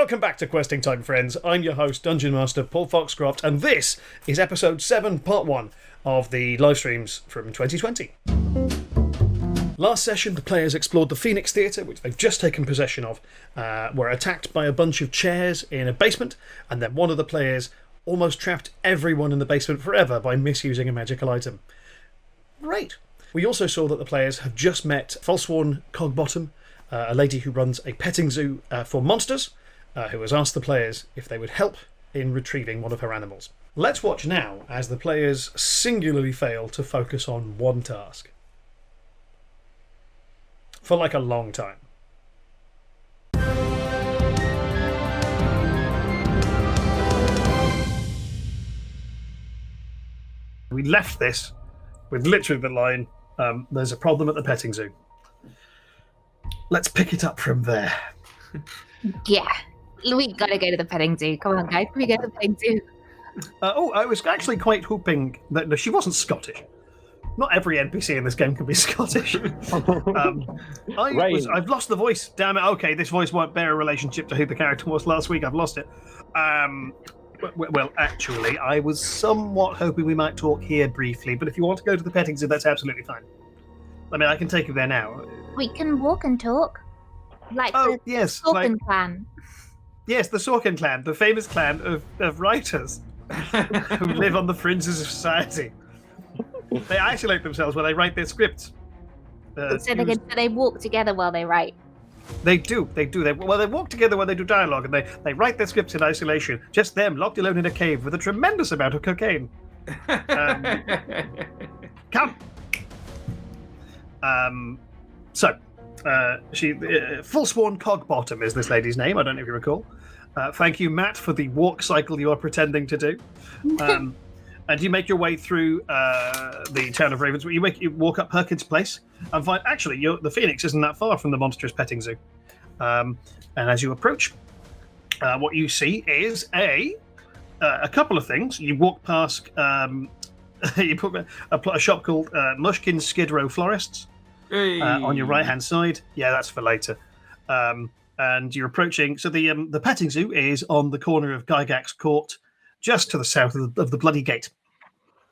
Welcome back to Questing Time, friends. I'm your host, Dungeon Master Paul Foxcroft, and this is episode 7, part 1 of the live streams from 2020. Last session, the players explored the Phoenix Theatre, which they've just taken possession of, were attacked by a bunch of chairs in a basement, and then one of the players almost trapped everyone in the basement forever by misusing a magical item. Great. We also saw that the players have just met Falsworn Cogbottom, a lady who runs a petting zoo for monsters, who has asked the players if they would help in retrieving one of her animals. Let's watch now as the players singularly fail to focus on one task. For like a long time. We left this with literally the line, there's a problem at the petting zoo. Let's pick it up from there. Yeah, we gotta go to the petting zoo. Come on, guys, we go to the petting zoo. I was actually quite hoping that no, she wasn't Scottish. Not every NPC in this game can be Scottish. I've lost the voice. Damn it. Okay, this voice won't bear a relationship to who the character was last week. I've lost it. Well, actually, I was somewhat hoping we might talk here briefly, but if you want to go to the petting zoo, that's absolutely fine. I mean, I can take you there now. We can walk and talk. Like the Sorkin clan. Yes, the Sorkin clan, the famous clan of writers who live on the fringes of society. They isolate themselves when they write their scripts. So they walk together while they write. They do. They walk together when they do dialogue, and they write their scripts in isolation. Just them, locked alone in a cave with a tremendous amount of cocaine. Come. Falsworn Cogbottom is this lady's name. I don't know if you recall. Thank you, Matt, for the walk cycle you are pretending to do. And you make your way through the town of Ravensholm. You walk up Perkins Place and find, actually, the Phoenix isn't that far from the monstrous petting zoo. And as you approach, what you see is a couple of things. You walk past you put a shop called Mushkin Skid Row Florists on your right-hand side. Yeah, that's for later. And you're approaching. So the petting zoo is on the corner of Gygax Court, just to the south of the Bloody Gate,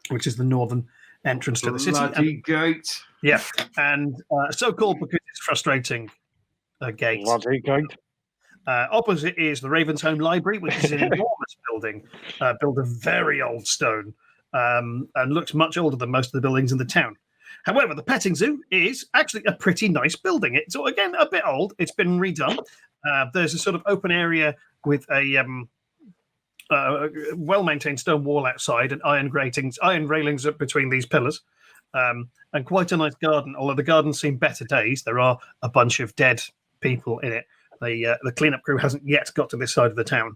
which is the northern entrance to the city. Bloody Gate. Yeah, and so called because it's frustrating gate. Bloody Gate. Opposite is the Ravensholm Library, which is an enormous building, built of very old stone, and looks much older than most of the buildings in the town. However, the petting zoo is actually a pretty nice building. It's, again, a bit old. It's been redone. There's a sort of open area with a well-maintained stone wall outside and iron railings up between these pillars, and quite a nice garden. Although the gardens seem better days, there are a bunch of dead people in it. The cleanup crew hasn't yet got to this side of the town.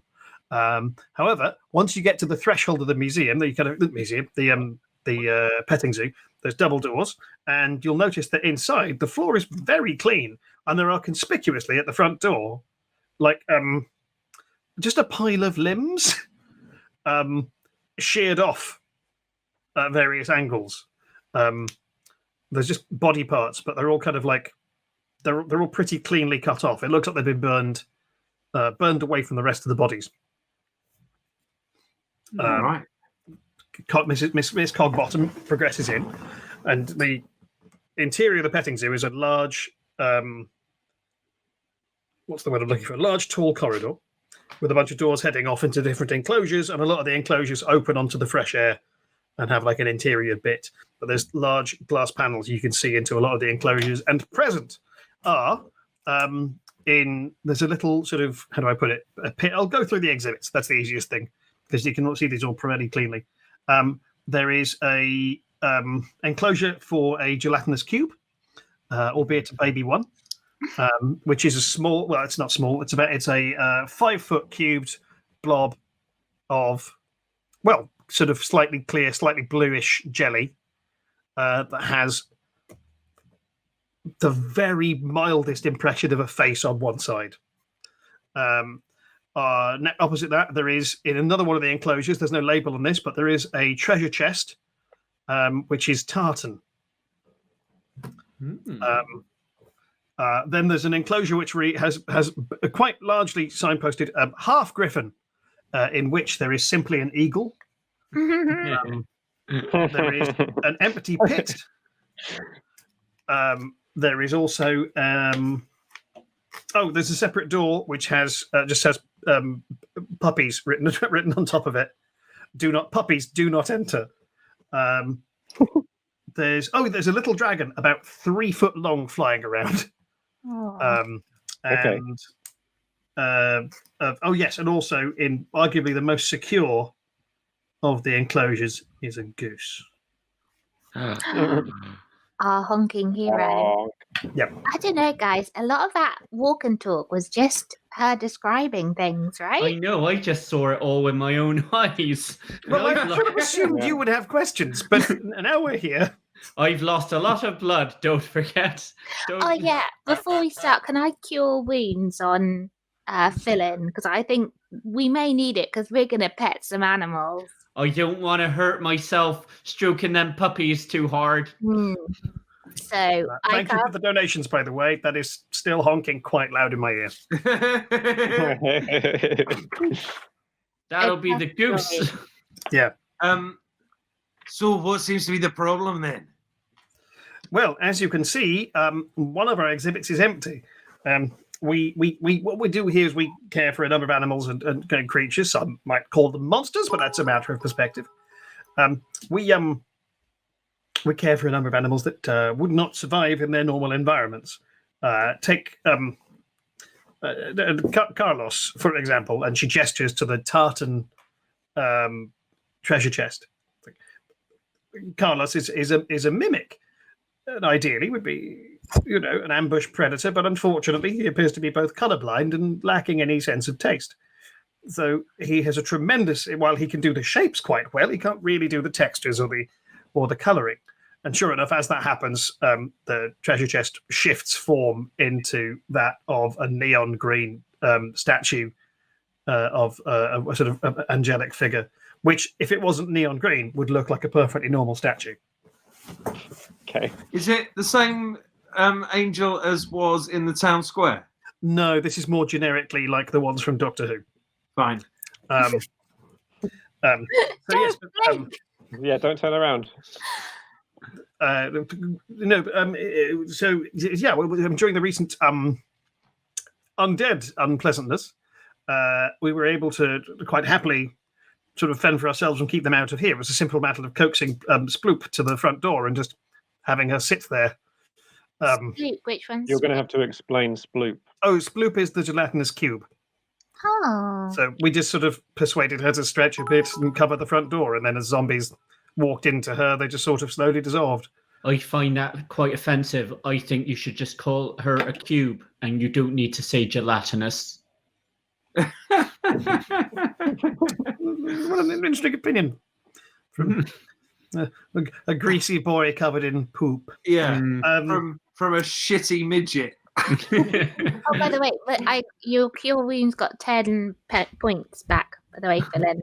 However, once you get to the threshold of the museum, the petting zoo, there's double doors, and you'll notice that inside the floor is very clean, and there are conspicuously at the front door, like just a pile of limbs, sheared off at various angles. There's just body parts, but they're all kind of like they're all pretty cleanly cut off. It looks like they've been burned away from the rest of the bodies. Right. Miss Cogbottom progresses in, and the interior of the petting zoo is a large, what's the word I'm looking for? A large, tall corridor with a bunch of doors heading off into different enclosures, and a lot of the enclosures open onto the fresh air and have like an interior bit. But there's large glass panels you can see into a lot of the enclosures, and present are there's a little sort of, how do I put it? A pit. I'll go through the exhibits. That's the easiest thing because you can see these all pretty cleanly. There is a enclosure for a gelatinous cube, albeit a baby one, which is a small. Well, it's not small. It's a 5-foot cubed blob of, well, sort of slightly clear, slightly bluish jelly that has the very mildest impression of a face on one side. Opposite that, there is, in another one of the enclosures, there's no label on this, but there is a treasure chest, which is tartan. Then there's an enclosure which has quite largely signposted half-griffin, in which there is simply an eagle. There is an empty pit. There is also there's a separate door which has just has puppies written on top of it. Puppies do not enter. There's a little dragon about 3 foot long flying around. Okay. And and also in arguably the most secure of the enclosures is a goose. Our honking hero. Oh, Yep. I don't know, guys. A lot of that walk and talk was just her describing things, I right? know, I just saw it all with my own eyes. Well, I I've, sort of assumed you would have questions, but now we're here. I've lost a lot of blood, don't forget. Oh yeah. Before we start, can I cure wounds on Phillin? Because I think we may need it because we're gonna pet some animals. I don't want to hurt myself stroking them puppies too hard. So I Thank you for the donations, by the way. That is still honking quite loud in my ear. That'll be the goose. Yeah. So what seems to be the problem then? Well, as you can see, one of our exhibits is empty. We what we do here is we care for a number of animals and creatures. Some might call them monsters, but that's a matter of perspective. We care for a number of animals that would not survive in their normal environments. Take Carlos, for example, and she gestures to the tartan treasure chest. Carlos is a mimic, and ideally would be, an ambush predator, but unfortunately he appears to be both colorblind and lacking any sense of taste. So he has while he can do the shapes quite well, he can't really do the textures or the coloring. And sure enough, as that happens, the treasure chest shifts form into that of a neon green statue of a sort of angelic figure, which, if it wasn't neon green, would look like a perfectly normal statue. okay. Is it the same angel as was in the town square? No, this is more generically like the ones from Doctor Who. Fine. So yes, Yeah, don't turn around. during the recent undead unpleasantness, we were able to quite happily sort of fend for ourselves and keep them out of here. It was a simple matter of coaxing Sploop to the front door and just having her sit there. Sploop, which one's You're going to have to explain Sploop. Oh, Sploop is the gelatinous cube. Oh. So we just sort of persuaded her to stretch a bit and cover the front door, and then as zombies walked into her, they just sort of slowly dissolved. I find that quite offensive. I think you should just call her a cube, and you don't need to say gelatinous. What an interesting opinion from a greasy boy covered in poop. Yeah. From a shitty midget. Oh, by the way, your cure wounds got 10 points back. By the way, Phillin.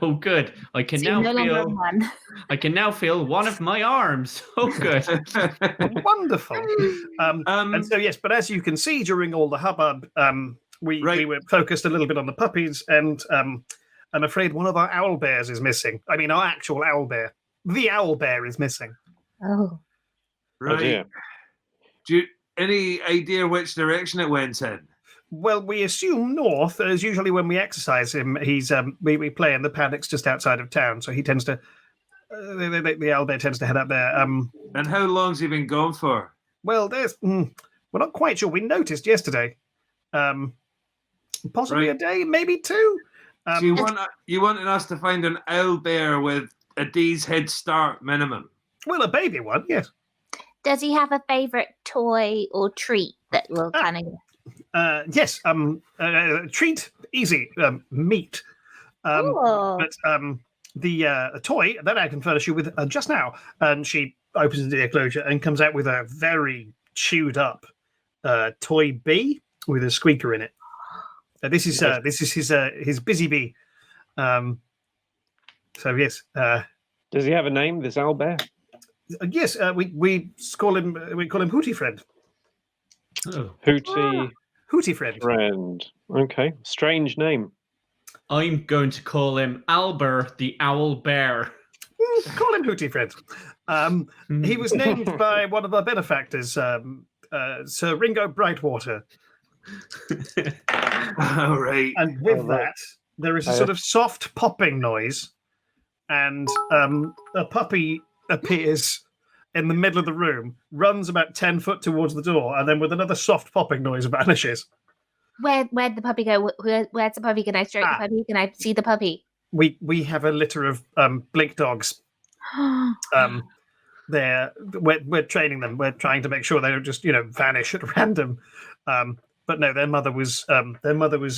Oh, good. I can So now no longer feel. one. I can now feel one of my arms. Oh, good. Wonderful. And so yes, but as you can see, during all the hubbub, we were focused a little bit on the puppies, and I'm afraid one of our owl bears is missing. I mean, our actual owl bear. The owl bear is missing. Oh. Right. Oh, dear. Do you, any idea which direction it went in? Well, we assume north, as usually when we exercise him, he's we play in the paddocks just outside of town, so he tends to the owlbear tends to head up there. And how long's he been gone for? Well, we're not quite sure. We noticed yesterday, possibly a day, maybe 2. So you wanted us to find an owlbear with a day's head start minimum? Well, a baby one, yes. Does he have a favorite toy or treat that will kind of? Yes. Treat easy. Meat. But the toy that I can furnish you with just now, and she opens the enclosure and comes out with a very chewed up toy bee with a squeaker in it. This is his busy bee. So yes. Does he have a name, this owlbear? Yes, we call him Hootie Friend. Oh. Hooty friend. friend. Okay, strange name. I'm going to call him Albert the Owl Bear. Call him Hooty friend. He was named by one of our benefactors, Sir Ringo Brightwater. All right. And with that, there is a sort of soft popping noise, and a puppy appears in the middle of the room, runs about 10 foot towards the door, and then with another soft popping noise vanishes. Where'd the puppy go? Where's the puppy? Can I stroke the puppy? Can I see the puppy? We have a litter of blink dogs. We're training them. We're trying to make sure they don't just vanish at random. But no, their mother was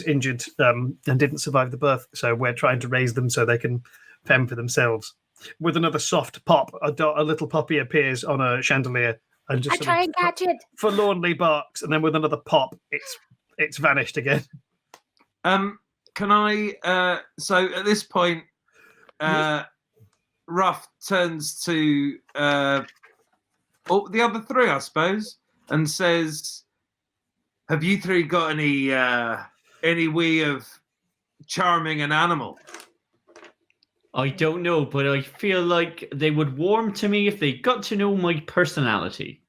injured and didn't survive the birth. So we're trying to raise them so they can fend for themselves. With another soft pop, a little puppy appears on a chandelier and just try and catch it. Forlornly barks, and then with another pop, it's vanished again. Can I? So at this point, Ruff turns to the other three, I suppose, and says, "Have you three got any way of charming an animal?" I don't know, but I feel like they would warm to me if they got to know my personality.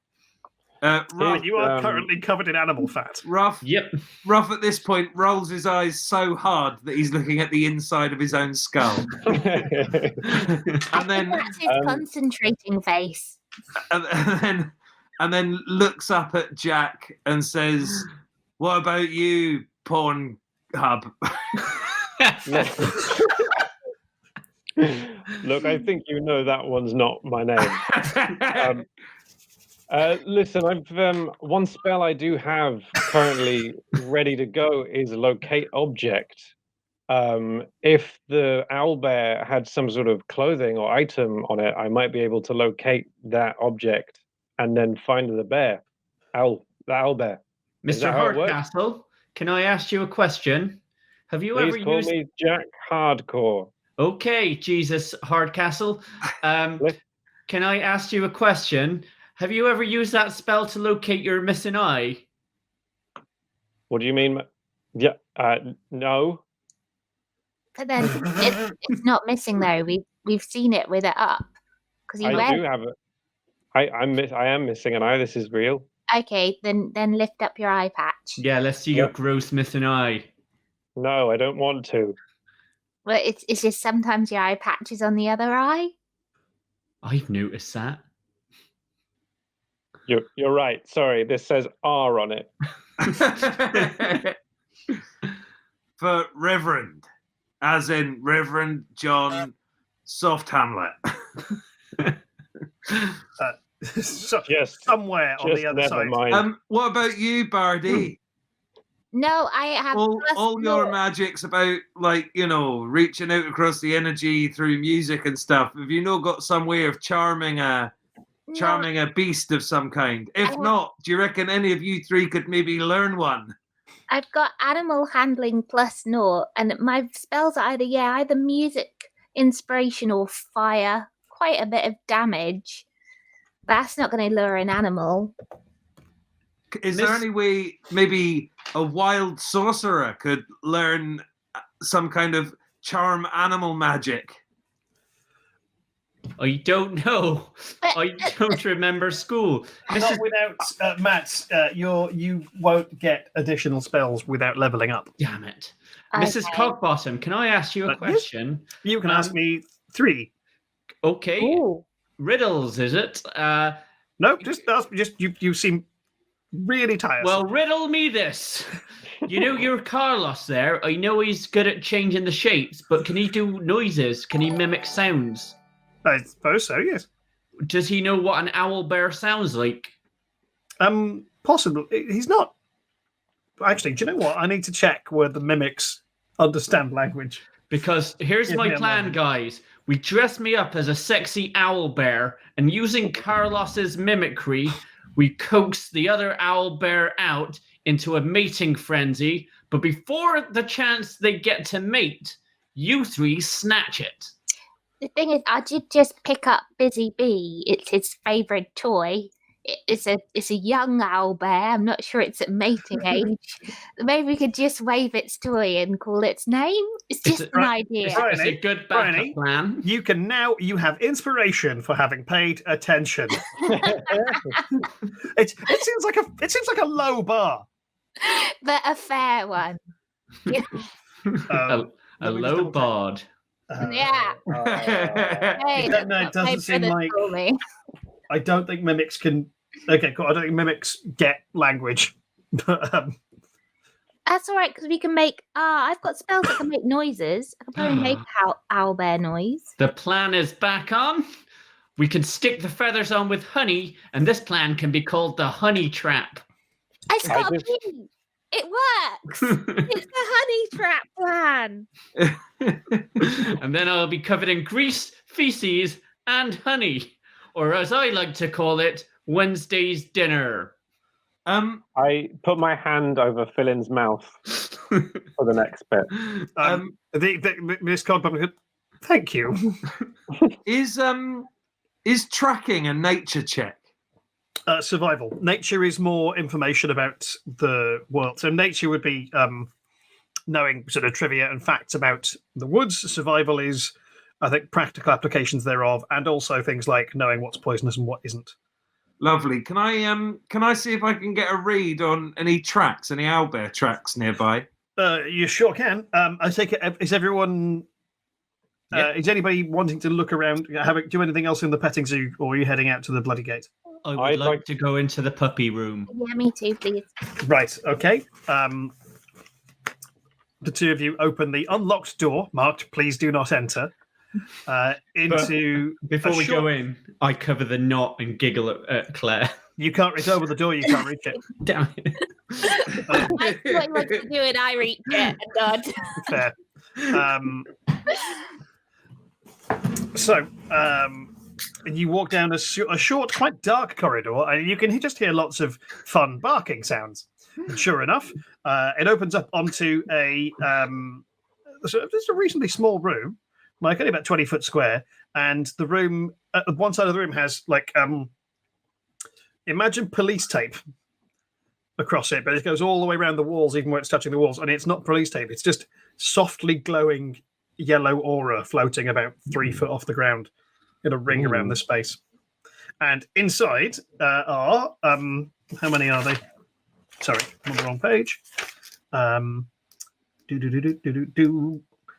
Ruff, you are currently covered in animal fat. Ruff, Yep. Ruff at this point rolls his eyes so hard that he's looking at the inside of his own skull. And then that's his concentrating face. And then looks up at Jack and says, "What about you, Porn Hub?" Look, I think you know that one's not my name. Listen, I've one spell I do have currently ready to go is locate object. If the owlbear had some sort of clothing or item on it, I might be able to locate that object and then find the bear. The owlbear. Mr. Hardcastle, can I ask you a question? Have you Please ever call used me Jack Hardcore. Okay, Jesus Hardcastle. Can I ask you a question? Have you ever used that spell to locate your missing eye? What do you mean? Yeah, no. But then it's not missing though. We've seen it with it up. I do have it. I am missing an eye. This is real. Okay, then lift up your eye patch. Yeah, let's see your gross missing eye. No, I don't want to. Well, it's just sometimes your eye patch is on the other eye. I've noticed that. You're right. Sorry, this says R on it. For Reverend, as in Reverend John Soft Hamlet. Somewhere on the other side. Mind. What about you, Bardi? No, I have all your magic's about reaching out across the energy through music and stuff. Have you not got some way of charming a beast of some kind? If not, do you reckon any of you three could maybe learn one? I've got animal handling plus naught, and my spells are either music, inspiration, or fire. Quite a bit of damage. That's not going to lure an animal. Is there any way maybe a wild sorcerer could learn some kind of charm animal magic? I don't know. I don't remember school. Not without Matt. You won't get additional spells without leveling up. Damn it, Mrs. Cogbottom. Can I ask you a question? Yes. You can ask me 3. Okay. Ooh. Riddles, is it? No, just ask. You seem really tired. Well, riddle me this. You know your Carlos there. I know he's good at changing the shapes, but can he do noises? Can he mimic sounds? I suppose so, yes. Does he know what an owl bear sounds like? Possibly. He's not. Actually, do you know what? I need to check where the mimics understand language. Because here's my plan, guys. We dress me up as a sexy owl bear, and using Carlos's mimicry, we coax the other owl bear out into a mating frenzy. But before the chance they get to mate, you three snatch it. The thing is, I did just pick up Busy Bee. It's his favourite toy. it's a young owl bear. I'm not sure it's at mating age. Maybe we could just wave its toy and call its name. It's just an idea. It's a good backup plan. You have inspiration for having paid attention. It seems like a low bar, but a fair one. A low bard. Yeah. Hey, it doesn't seem like. I don't think mimics can. Okay, cool. I don't think mimics get language. But, that's all right because we can make. I've got spells that can make noises. I can probably make owl bear noise. The plan is back on. We can stick the feathers on with honey, and this plan can be called the honey trap. It's got a key. It works. It's the honey trap plan. And then I'll be covered in grease, feces, and honey, or as I like to call it, Wednesday's dinner. I put my hand over Phillin's mouth for the next bit. Miss Cogburn, thank you. Is tracking a nature check? Survival. Nature is more information about the world. So nature would be knowing sort of trivia and facts about the woods. Survival is, I think, practical applications thereof, and also things like knowing what's poisonous and what isn't. Lovely. Can I see if I can get a read on any tracks, any owlbear tracks nearby? You sure can. I take it. Is everyone? Is anybody wanting to look around? Do anything else in the petting zoo, or are you heading out to the bloody gate? I would like to go into the puppy room. Yeah, me too, please. Right. Okay. The two of you open the unlocked door marked "Please do not enter." Before we go in, I cover the knot and giggle at Claire. You can't reach over the door. You can't reach it. Damn it! I what he wants to do, and I reach it. And Fair. So, you walk down a short, quite dark corridor, and you can just hear lots of fun barking sounds. And sure enough, it opens up onto this is a reasonably small room, like only about 20 foot square, and the room one side of the room has like imagine police tape across it, but it goes all the way around the walls, even where it's touching the walls, and it's not police tape; it's just softly glowing yellow aura floating about 3 foot off the ground in a ring around the space. And inside are how many are they? Sorry, I'm on the wrong page.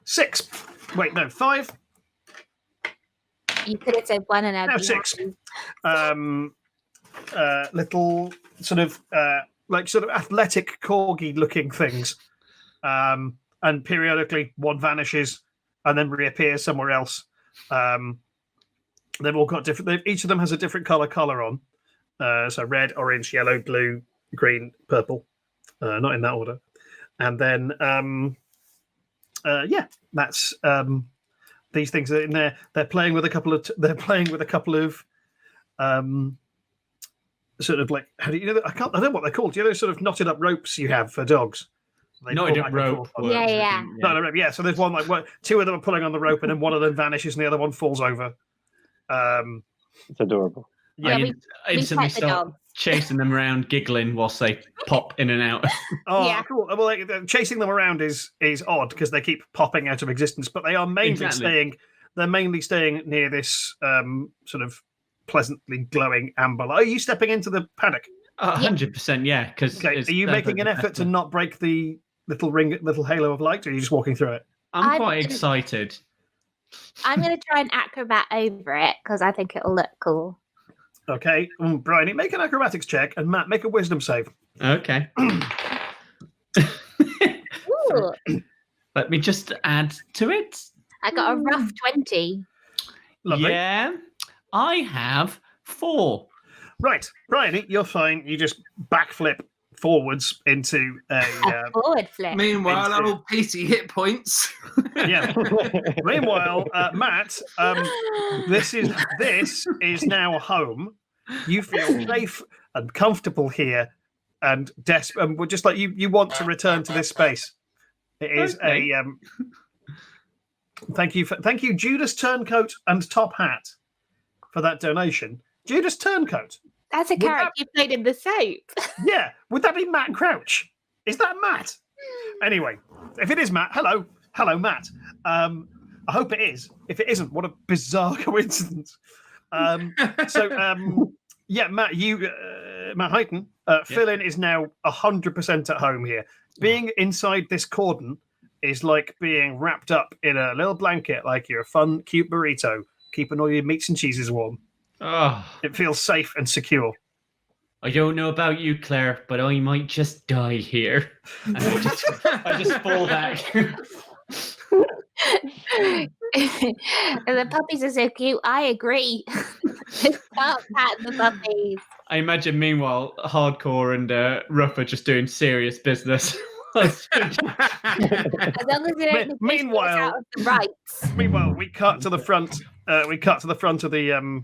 6. Wait, no, 5. you could have said 1 and I'd No, be 6. happy. Little sort of athletic corgi looking things. And periodically one vanishes and then reappears somewhere else. They've all got different. Each of them has a different color on. So red, orange, yellow, blue, green, purple. Not in that order. And then, that's these things are in there. They're playing with a couple of. Sort of like, how do you know? I don't know what they're called. Do you know those sort of knotted up ropes you have for dogs? Knotted up rope. Yeah. No, yeah. So there's one like 2 of them are pulling on the rope, and then one of them vanishes, and the other one falls over. It's adorable. Yeah, I instantly pet the start dog. chasing them around, giggling whilst they pop in and out. Oh, Yeah. cool. Well, chasing them around is odd because they keep popping out of existence, but they are mainly staying. They're mainly staying near this sort of pleasantly glowing amber light. Are you stepping into the paddock? 100%, yeah. Because are you making an effort to not break the little halo of light, or are you just walking through it? I'm quite excited. I'm going to try and acrobat over it because I think it'll look cool. Okay, Briony, make an acrobatics check, and Matt, make a wisdom save. Okay. Ooh, Let me just add to it. I got a rough 20. Lovely. Yeah, I have 4. Right, Briony, you're fine. You just backflip forwards into a Forward flip. Meanwhile, old Petey hit points. yeah. Meanwhile, Matt, this is now home. You feel safe and comfortable here, and we're just like you want to return to this space. It is thank you, Judas Turncoat and Top Hat, for that donation. Judas Turncoat. That's a Would character you played in the soap. Yeah, would that be Matt Crouch? Is that Matt? Anyway, if it is Matt, hello, Matt. I hope it is. If it isn't, what a bizarre coincidence. Yeah, Matt, Matt Highton, Phillin is now 100% at home here. Being inside this cordon is like being wrapped up in a little blanket, like you're a fun, cute burrito, keeping all your meats and cheeses warm. Oh, It feels safe and secure. I don't know about you, Claire, but I might just die here. And I just fall back. The puppies are so cute. I agree. Stop at the puppies. I imagine, meanwhile, Hardcore and Rufus just doing serious business. As long as you don't Meanwhile- out of the rights. Meanwhile, we cut to the front. We cut to the front of the.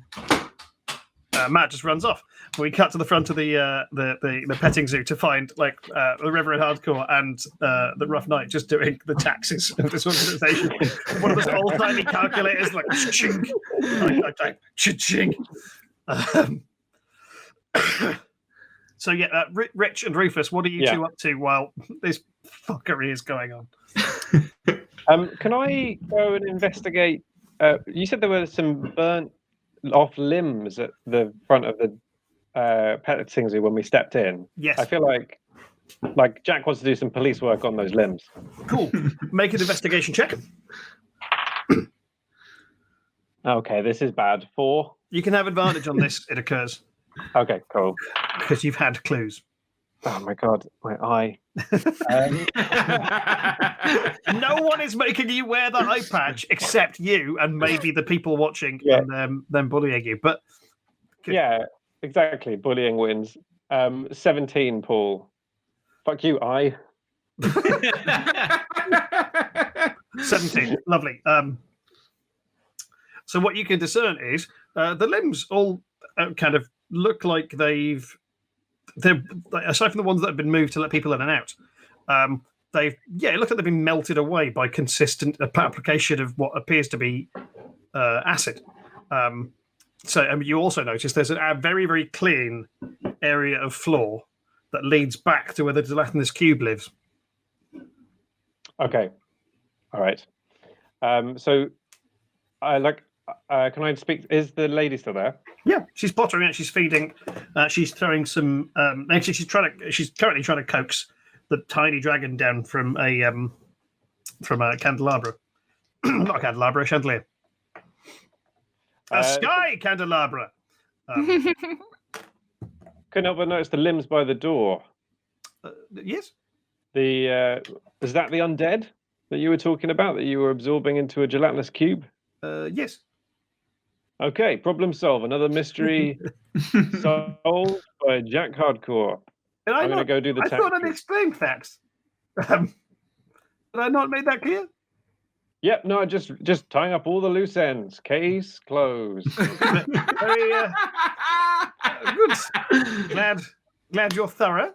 Matt just runs off. We cut to the front of the petting zoo to find like the Reverend Hardcore and the Rough Knight just doing the taxes of this organization. One of those old timey calculators, like cha-ching, like cha-ching. So yeah, Rich and Rufus, what are you two up to while this fuckery is going on? Can I go and investigate? You said there were some burnt off limbs at the front of the petting zoo when we stepped in. Yes. I feel like Jack wants to do some police work on those limbs. Cool. Make an investigation check. Okay, this is bad. 4. You can have advantage on this. It occurs Okay, cool. because you've had clues. Oh my god, my eye. No one is making you wear the eye patch except you and maybe the people watching and them bullying you. But Yeah, exactly. Bullying wins. 17, Paul. Fuck you, eye. 17, lovely. So what you can discern is the limbs all kind of look like they're aside from the ones that have been moved to let people in and out. It looks like they've been melted away by consistent application of what appears to be acid. You also notice there's a very, very clean area of floor that leads back to where the gelatinous cube lives. Okay. All right. Can I speak? Is the lady still there? Yeah, she's pottering out. She's feeding. She's throwing some. Actually, she's currently trying to coax the tiny dragon down from a candelabra. Not a candelabra, a chandelier. A sky candelabra. Couldn't help but notice the limbs by the door. Yes. Is that the undead that you were talking about that you were absorbing into a gelatinous cube? Yes. Okay, problem solved. Another mystery solved by Jack Hardcore. I'm going to go do the I tax. thought I'd explained facts. Did I not make that clear? Yep, no, just tying up all the loose ends. Case closed. Very good. Glad you're thorough.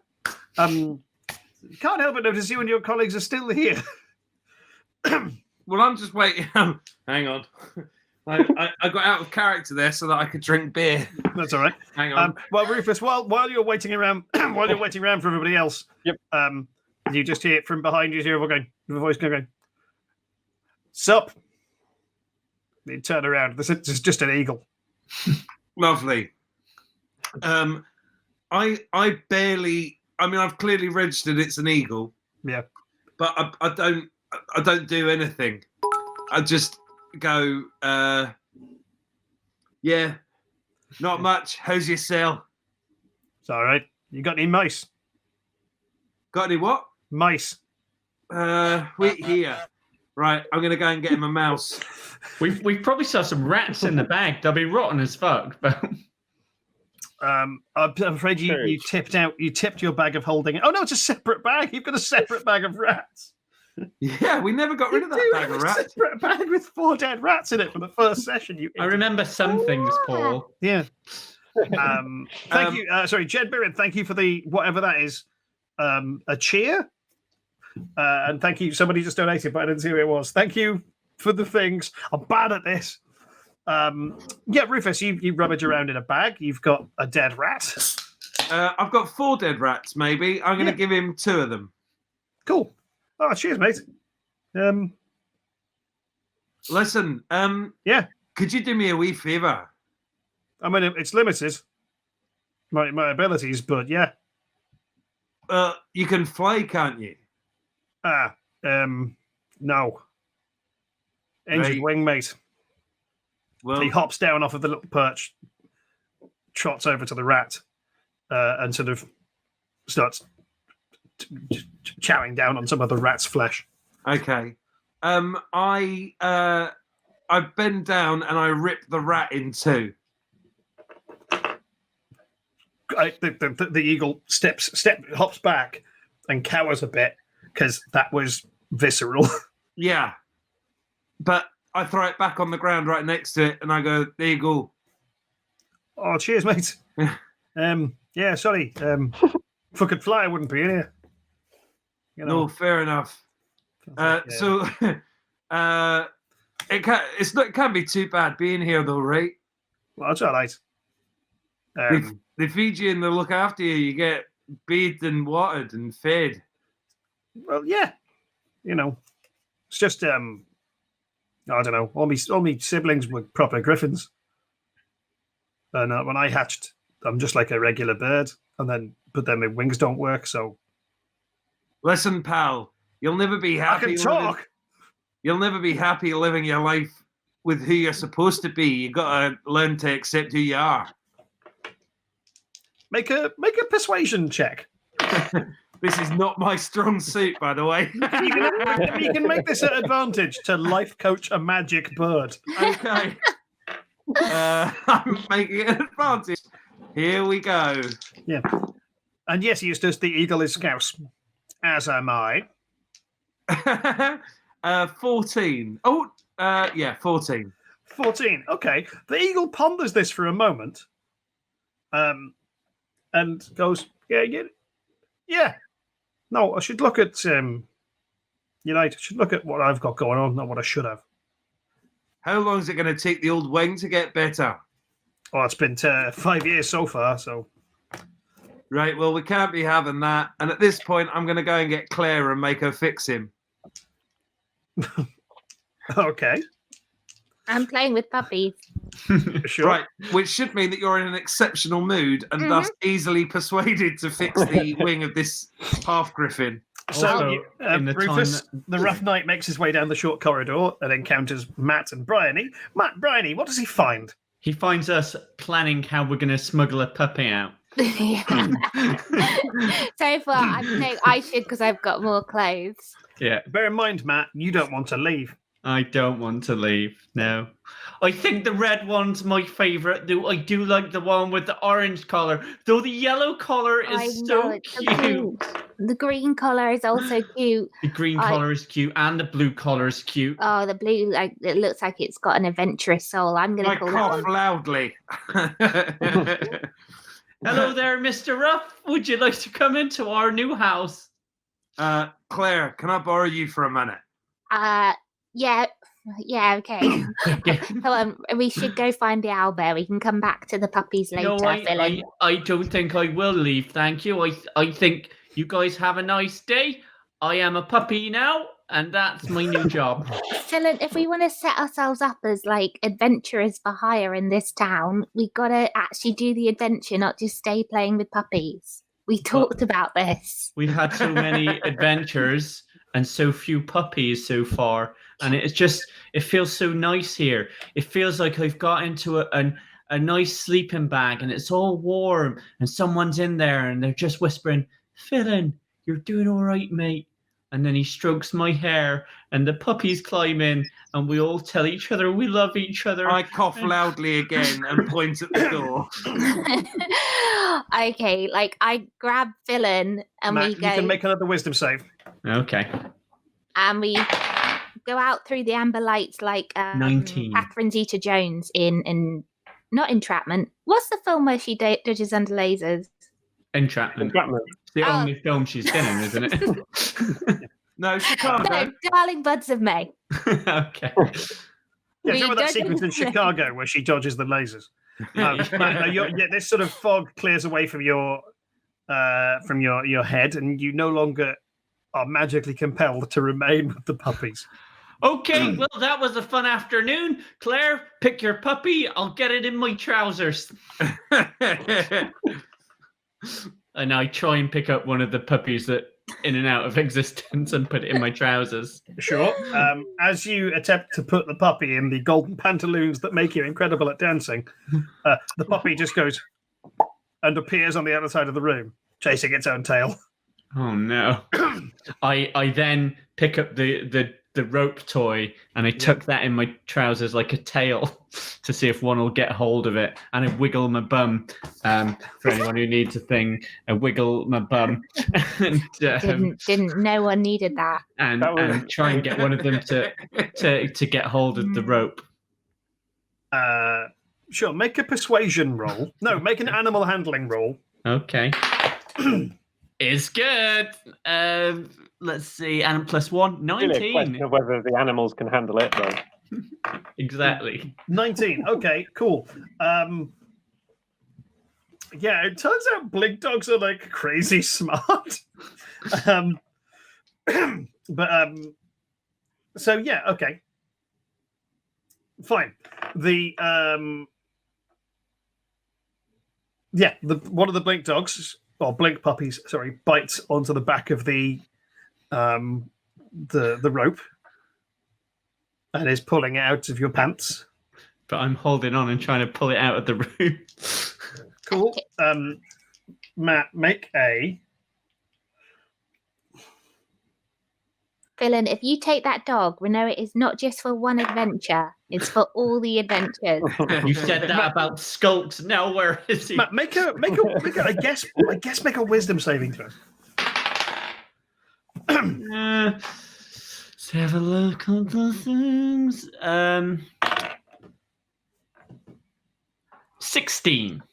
Can't help but notice you and your colleagues are still here. Well, I'm just waiting. Hang on. I got out of character there so that I could drink beer. That's all right. Hang on. Well, Rufus, while you're waiting around, for everybody else, yep. You just hear from behind you, the voice going, "Sup?" You turn around. This is just an eagle. Lovely. I barely. I mean, I've clearly registered it's an eagle. Yeah. But I don't do anything. I just go. Yeah. Not much. How's your cell? It's all right. You got any mice? Got any what? Mice. Wait here. Right, I'm gonna go and get him a mouse. We probably saw some rats in the bag. They'll be rotten as fuck. But I'm afraid you tipped out. You tipped your bag of holding. Oh no, it's a separate bag. You've got a separate bag of rats. Yeah, we never got rid of that bag of rats. A separate bag with 4 dead rats in it from the first session. I remember some things, Paul. Yeah. Thank you. Sorry, Jed Birin. Thank you for the whatever that is. A cheer. And thank you. Somebody just donated, but I didn't see who it was. Thank you for the things. I'm bad at this. Yeah, Rufus, you rummage around in a bag. You've got a dead rat. I've got 4 dead rats, maybe. I'm going to give him 2 of them. Cool. Oh, cheers, mate. Listen, Yeah. could you do me a wee favour? I mean, it's limited, my abilities, but yeah. You can fly, can't you? No. Injured Right. wing, mate. Well, He hops down off of the little perch, trots over to the rat, and sort of starts chowing down on some of the rat's flesh. okay. I bend down and I rip the rat in 2. The eagle hops back and cowers a bit because that was visceral. Yeah. But I throw it back on the ground right next to it and I go, there you go. Oh, cheers, mate. Yeah, sorry. If I could fly, I wouldn't be in here. You know. No, fair enough. So it can't be too bad being here though, right? Well, that's all right. They feed you and they look after you. You get bathed and watered and fed. Well, yeah. You know, it's just I don't know. All my siblings were proper griffins, and when I hatched, I'm just like a regular bird. But then my wings don't work. So Listen, pal, you'll never be happy. I can talk. You'll never be happy living your life with who you're supposed to be. You got to learn to accept who you are. Make a persuasion check. This is not my strong suit, by the way. You can make this an advantage to life coach a magic bird. Okay. I'm making an advantage. Here we go. Yeah. And yes, Eustace, the eagle is Scouse. As am I. 14. Oh, yeah, 14. 14. Okay. The eagle ponders this for a moment. And goes, yeah. No, I should look at I should look at what I've got going on, not what I should have. How long is it going to take the old wing to get better? Oh, it's been 5 years so far, so. Right, well, we can't be having that. And at this point, I'm going to go and get Claire and make her fix him. Okay. I'm playing with puppies. Sure. Right, which should mean that you're in an exceptional mood and thus easily persuaded to fix the wing of this half-griffin. So, Also, in the Rufus, time the rough knight makes his way down the short corridor and encounters Matt and Briony. Briony, what does he find? He finds us planning how we're going to smuggle a puppy out. So far, I'm saying I should because I've got more clothes. Yeah, Bear in mind, Matt, you don't want to leave. I don't want to leave. No. I think the red one's my favourite. Though I do like the one with the orange collar. Though the yellow collar is so cute. The green collar is also cute. The green collar is cute and the blue collar is cute. Oh, the blue, it looks like it's got an adventurous soul. I'm going to call that cough one. loudly. Hello there, Mr. Ruff. Would you like to come into our new house? Claire, can I borrow you for a minute? Yeah, okay. Come on, we should go find the owlbear. We can come back to the puppies later, Phillin. I don't think I will leave, thank you. I think you guys have a nice day. I am a puppy now, and that's my new job. Phillin, if we want to set ourselves up as like adventurers for hire in this town, we got to actually do the adventure, not just stay playing with puppies. We talked about this. We've had so many adventures and so few puppies so far. And it feels so nice here. It feels like I've got into a nice sleeping bag and it's all warm and someone's in there and they're just whispering, Phillin, you're doing all right, mate. And then he strokes my hair and the puppies climb in and we all tell each other we love each other. I cough loudly again and point at the door. Okay, I grab Phillin and Matt, we go. You can make another wisdom save. Okay. And we go out through the amber lights like 19. Catherine Zeta-Jones in not Entrapment. What's the film where she dodges under lasers? Entrapment. It's the only film she's been in, isn't it? No, she can't. No, Darling Buds of May. Okay. Yeah, remember that sequence in Chicago where she dodges the lasers? This sort of fog clears away from your head, and you no longer are magically compelled to remain with the puppies. Okay, well, that was a fun afternoon. Claire, pick your puppy. I'll get it in my trousers. And I try and pick up one of the puppies that in and out of existence and put it in my trousers. Sure. As you attempt to put the puppy in the golden pantaloons that make you incredible at dancing, the puppy just goes and appears on the other side of the room, chasing its own tail. Oh no! I then pick up the rope toy and I tuck that in my trousers like a tail to see if one will get hold of it, and I wiggle my bum. For anyone who needs a thing, I wiggle my bum. And, didn't no one needed that. And try and get one of them to get hold of the rope. Sure. Make a persuasion roll. No, make an animal handling roll. Okay. It's good. Let's see. And +1, 19. Really a question of whether the animals can handle it, though. Exactly. 19. Okay, cool. Yeah, it turns out blink dogs are like crazy smart. So yeah, okay. Fine. One of the blink dogs, or blink puppies, sorry, bites onto the back of the rope and is pulling it out of your pants. But I'm holding on and trying to pull it out of the room. Cool. Matt, make a... Phillin, if you take that dog, we know it is not just for one adventure. It's for all the adventures. You said that about Skulks. Now where is he? Matt, make a I guess make a wisdom saving throw. Let's have a look at the things. 16.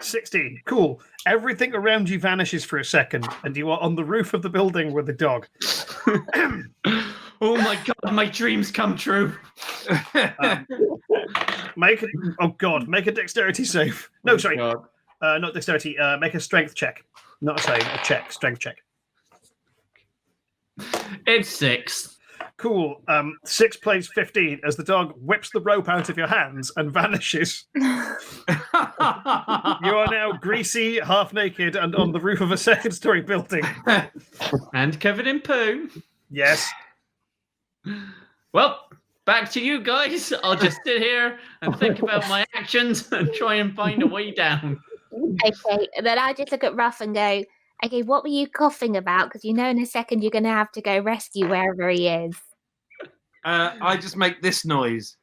16. Cool. Everything around you vanishes for a second, and you are on the roof of the building with the dog. Oh my god, my dreams come true. Make a dexterity save. No, sorry. Not dexterity. Make a strength check. Not a save, a check. Strength check. It's 6. Cool. 6 plays 15 as the dog whips the rope out of your hands and vanishes. You are now greasy, half naked, and on the roof of a second-story building. And covered in poo. Yes. Well, back to you guys. I'll just sit here and think about my actions and try and find a way down. Okay, and then I just look at Ruff and go, okay, what were you coughing about? Because you know in a second you're going to have to go rescue wherever he is. I just make this noise.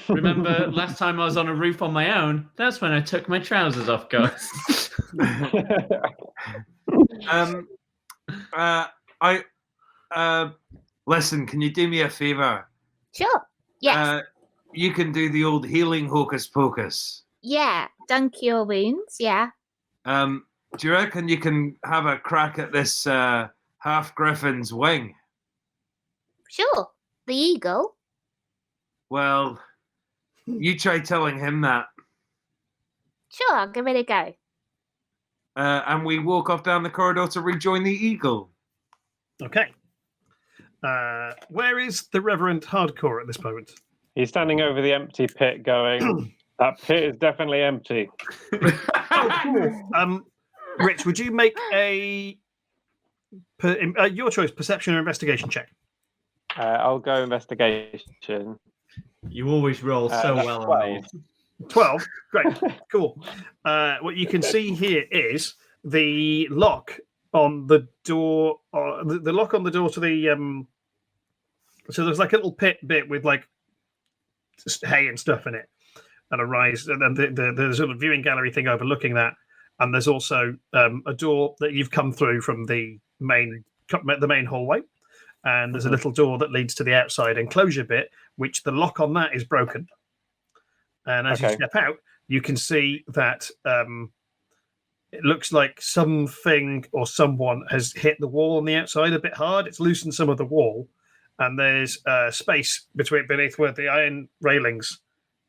Remember last time I was on a roof on my own? That's when I took my trousers off, guys. Listen, can you do me a favor? Sure. Yes. You can do the old healing hocus pocus. Yeah. Dunk your wounds. Yeah. Do you reckon you can have a crack at this half-griffin's wing? Sure. The eagle. Well, you try telling him that. Sure, I'll give it a go. And we walk off down the corridor to rejoin the eagle. Okay. Where is the Reverend Hardcore at this moment? He's standing over the empty pit going, that pit is definitely empty. Oh, cool. Rich, would you make your choice, perception or investigation check? I'll go investigation. You always roll so well on these. 12. Great. Cool. What you can see here is the lock on the door. The lock on the door to the. So there's like a little pit bit with like just hay and stuff in it, and a rise, and then the sort of viewing gallery thing overlooking that. And there's also a door that you've come through from the main hallway. And there's a little door that leads to the outside enclosure bit, which the lock on that is broken. And as you step out, you can see that it looks like something or someone has hit the wall on the outside a bit hard. It's loosened some of the wall, and there's space beneath where the iron railings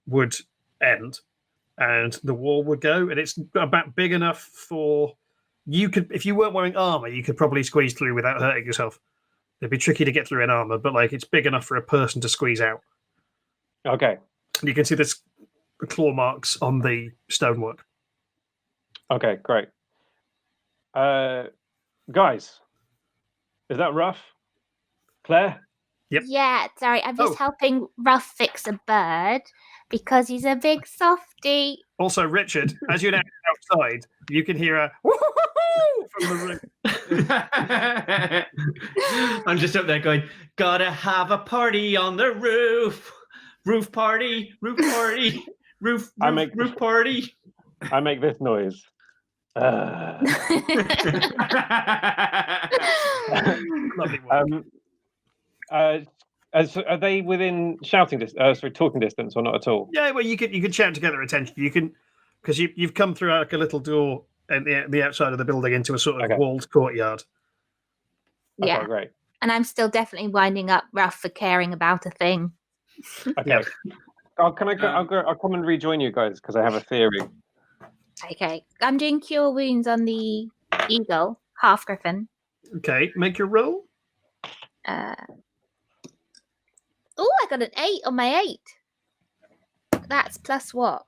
would end, and the wall would go, and it's about big enough for you could, if you weren't wearing armor, you could probably squeeze through without hurting yourself. It'd be tricky to get through in armor, but like it's big enough for a person to squeeze out. Okay. And you can see there's claw marks on the stonework. Okay, great. Guys, is that rough? Claire? Yep. Yeah, sorry, I'm just Oh. helping Ruff fix a bird because he's a big softie. Also, Richard, as you're now outside, you can hear a woo-hoo-hoo from the roof. I'm just up there going, gotta have a party on the roof. Roof party, roof party, roof party. I make this noise. Lovely work. Are they within talking distance or not at all? Yeah, well, you can shout to get their attention. You can, because you've come through like a little door at the outside of the building into a sort of walled courtyard. Yeah, Okay, great. and I'm still definitely winding up Ruff for caring about a thing. Okay. Yeah. I'll come and rejoin you guys because I have a theory. Okay, I'm doing cure wounds on the eagle, half-griffin. Okay, make your roll. Oh, I got an 8 on my 8. That's plus what?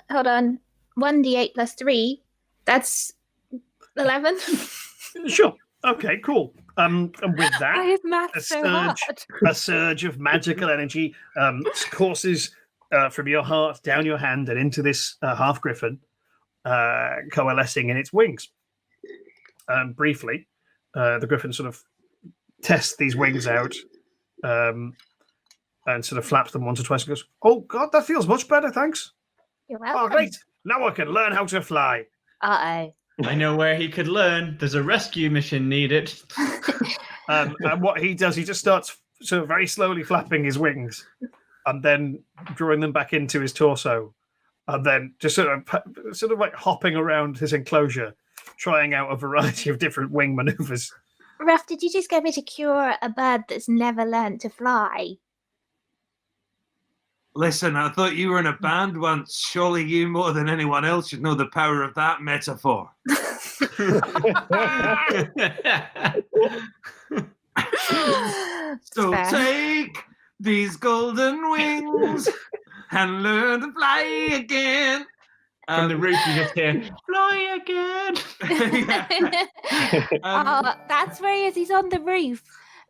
Hold on. 1d8 plus 3. That's 11. Sure. Okay, cool. And with I that, have math so hard. a surge of magical energy courses from your heart down your hand and into this half-griffin, coalescing in its wings. Briefly, the griffin sort of tests these wings out and sort of flaps them once or twice and goes, "Oh, God, that feels much better, thanks. You're Oh, welcome. great. Now I can learn how to fly." Uh-oh. I know where he could learn. There's a rescue mission needed. And what he does, he just starts sort of very slowly flapping his wings and then drawing them back into his torso, and then just sort of like hopping around his enclosure, trying out a variety of different wing maneuvers. Ruff, did you just get me to cure a bird that's never learned to fly? Listen, I thought you were in a band once. Surely you, more than anyone else, should know the power of that metaphor. So Fair. take these golden wings and learn to fly again. From the roof, you just hear, fly again. Oh, that's where he is. He's on the roof.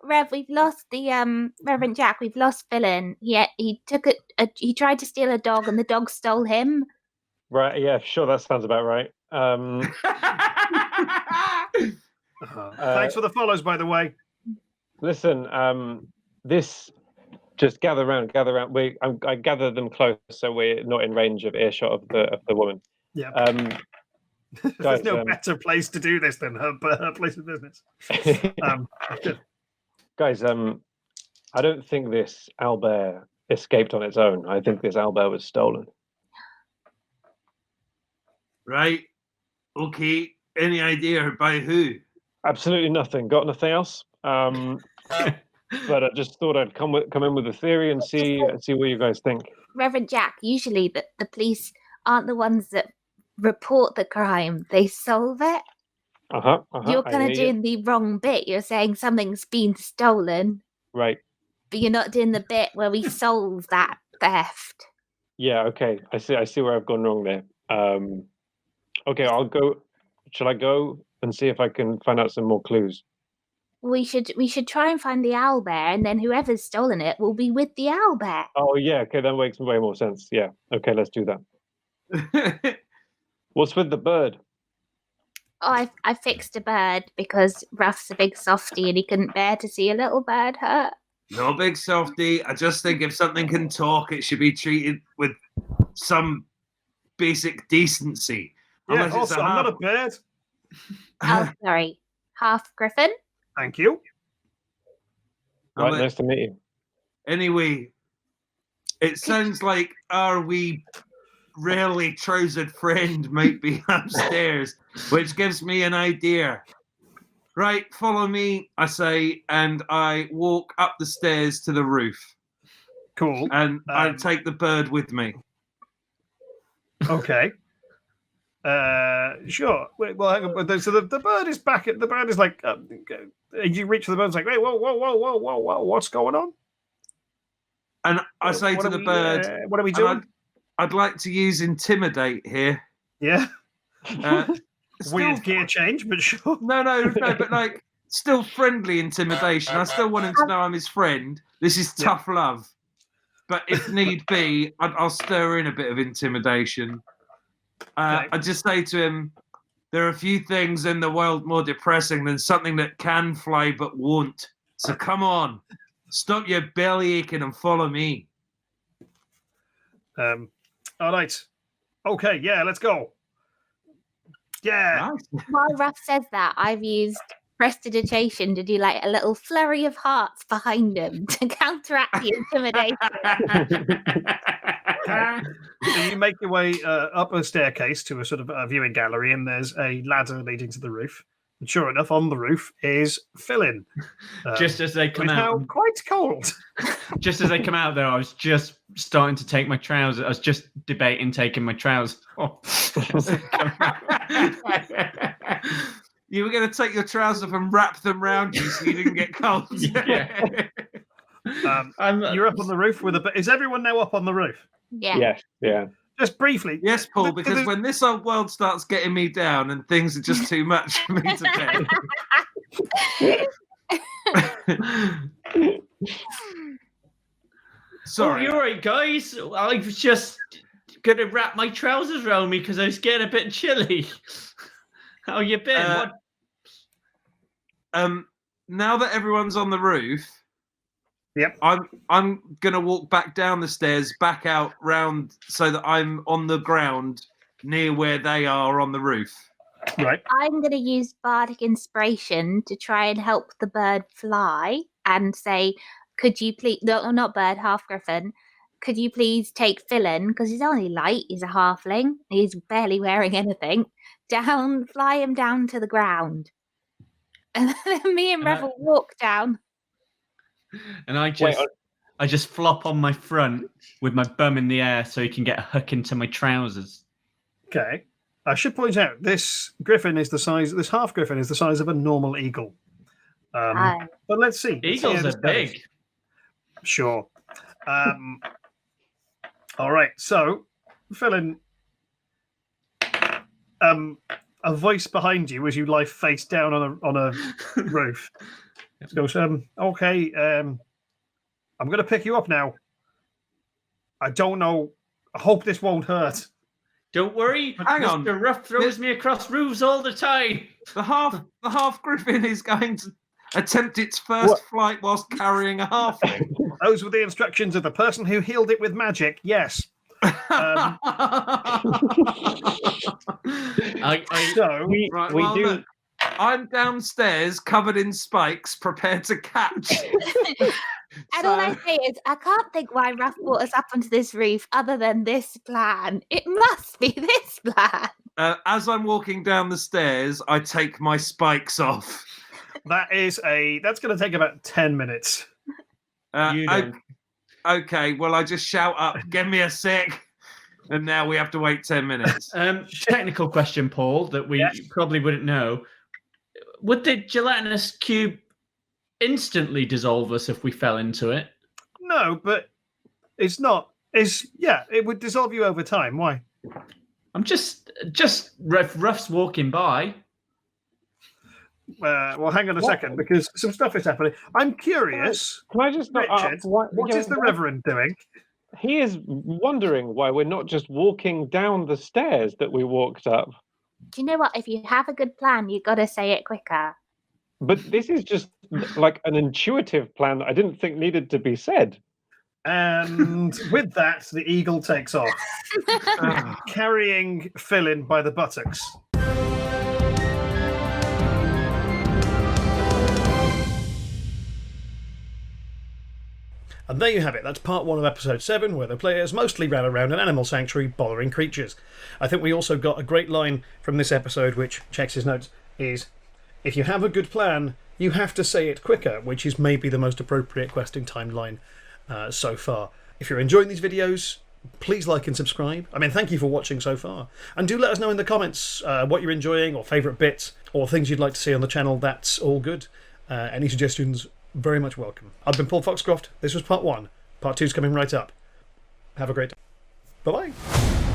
Rev, we've lost the Reverend Jack. We've lost Phillin. He took he tried to steal a dog, and the dog stole him. Right, yeah, sure, that sounds about right. Thanks for the follows, by the way. Listen, this just gather round. I gather them close so we're not in range of earshot of the woman. Yeah. Guys, There's no better place to do this than her place of business. Guys, I don't think this owlbear escaped on its own. I think this owlbear was stolen. Right. Okay. Any idea by who? Absolutely nothing. Got nothing else. But I just thought I'd come in with a theory and see what you guys think. Reverend Jack, usually the police aren't the ones that report the crime. They solve it. You're kind of doing the wrong bit. You're saying something's been stolen. Right. But you're not doing the bit where we solve that theft. Yeah, okay. I see where I've gone wrong there. Okay, I'll go. Shall I go and see if I can find out some more clues? We should try and find the owlbear, and then whoever's stolen it will be with the owlbear. Oh yeah, okay, that makes way more sense. Yeah. Okay, let's do that. What's with the bird? Oh, I fixed a bird because Ruff's a big softie and he couldn't bear to see a little bird hurt. No big softy. I just think if something can talk, it should be treated with some basic decency. Yeah, Unless it's also, I'm not a bird. Oh, sorry. Half-griffin? Thank you. Right, nice to meet you. Anyway, it sounds like our wee rarely trousered friend might be upstairs, which gives me an idea. Right, follow me, I say, and I walk up the stairs to the roof. Cool. And I take the bird with me. Okay. Sure. Wait, well, hang on. So the bird is back. The bird is like, you reach for the bird. It's like, wait, whoa, what's going on? And I say to the bird, what are we doing? I'd like to use intimidate here. Yeah. Weird Still, gear change, but sure. no, but like still friendly intimidation. I still want him to know I'm his friend. This is tough love. But if need be, I'll stir in a bit of intimidation. I just say to him, there are a few things in the world more depressing than something that can fly but won't. So come on, stop your belly aching and follow me. All right. Okay, yeah, let's go. Yeah. Nice. While Ruff says that, I've used prestidigitation to do like a little flurry of hearts behind him to counteract the intimidation. So you make your way up a staircase to a sort of viewing gallery, and there's a ladder leading to the roof. And sure enough, on the roof is Phillin. Just as they come out, now quite cold. Just as they come out, there, I was just starting to take my trousers. I was just debating taking my trousers off. You were going to take your trousers off and wrap them round you so you didn't get cold. Yeah. You're up on the roof with a. Is everyone now up on the roof? Yeah. Yes, yeah. Just briefly. Yes, Paul, because when this old world starts getting me down and things are just too much for me to bear. Sorry. Oh, you're right, guys. I was just going to wrap my trousers around me because I was getting a bit chilly. How you been? Now that everyone's on the roof, yep, I'm gonna walk back down the stairs, back out round, so that I'm on the ground near where they are on the roof. Right. I'm going to use bardic inspiration to try and help the bird fly and say, could you please, no, not bird, half-griffin, could you please take Phillin, because he's only light, he's a halfling, he's barely wearing anything, fly him down to the ground. And then me and Revel walk down. And I just flop on my front with my bum in the air so he can get a hook into my trousers. Okay. I should point out this griffin is the size. This half griffin is the size of a normal eagle. But let's see. Eagles are big. Sure. All right. So, Phillin, a voice behind you as you lie face down on a roof. It goes, okay, I'm going to pick you up now. I don't know. I hope this won't hurt. Don't worry. Hang on. Mr. Ruff throws me across roofs all the time. The half griffin is going to attempt its first flight whilst carrying a halfling. Those were the instructions of the person who healed it with magic. Yes. I'm downstairs covered in spikes, prepared to catch. And all I say is, I can't think why Ruff brought us up onto this roof other than this plan. It must be this plan. As I'm walking down the stairs, I take my spikes off. That's going to take about 10 minutes. Okay, well, I just shout up, give me a sec. And now we have to wait 10 minutes. Technical question, Paul, that we probably wouldn't know. Would the gelatinous cube instantly dissolve us if we fell into it? No, but it's not. It would dissolve you over time. Why? I'm just Ruff's walking by. Well, hang on a second, because some stuff is happening. I'm curious. Can I just Richard, what is the Reverend doing? He is wondering why we're not just walking down the stairs that we walked up. Do you know what? If you have a good plan, you've got to say it quicker. But this is just like an intuitive plan that I didn't think needed to be said. And with that, the eagle takes off, carrying Phillin by the buttocks. And there you have it. That's part 1 of episode 7, where the players mostly ran around an animal sanctuary bothering creatures. I think we also got a great line from this episode, which checks his notes, is, if you have a good plan, you have to say it quicker, which is maybe the most appropriate questing timeline so far. If you're enjoying these videos, please like and subscribe. I mean, thank you for watching so far. And do let us know in the comments what you're enjoying, or favourite bits, or things you'd like to see on the channel. That's all good. Any suggestions, very much welcome. I've been Paul Foxcroft. This was part 1. Part 2's coming right up. Have a great day. Bye-bye.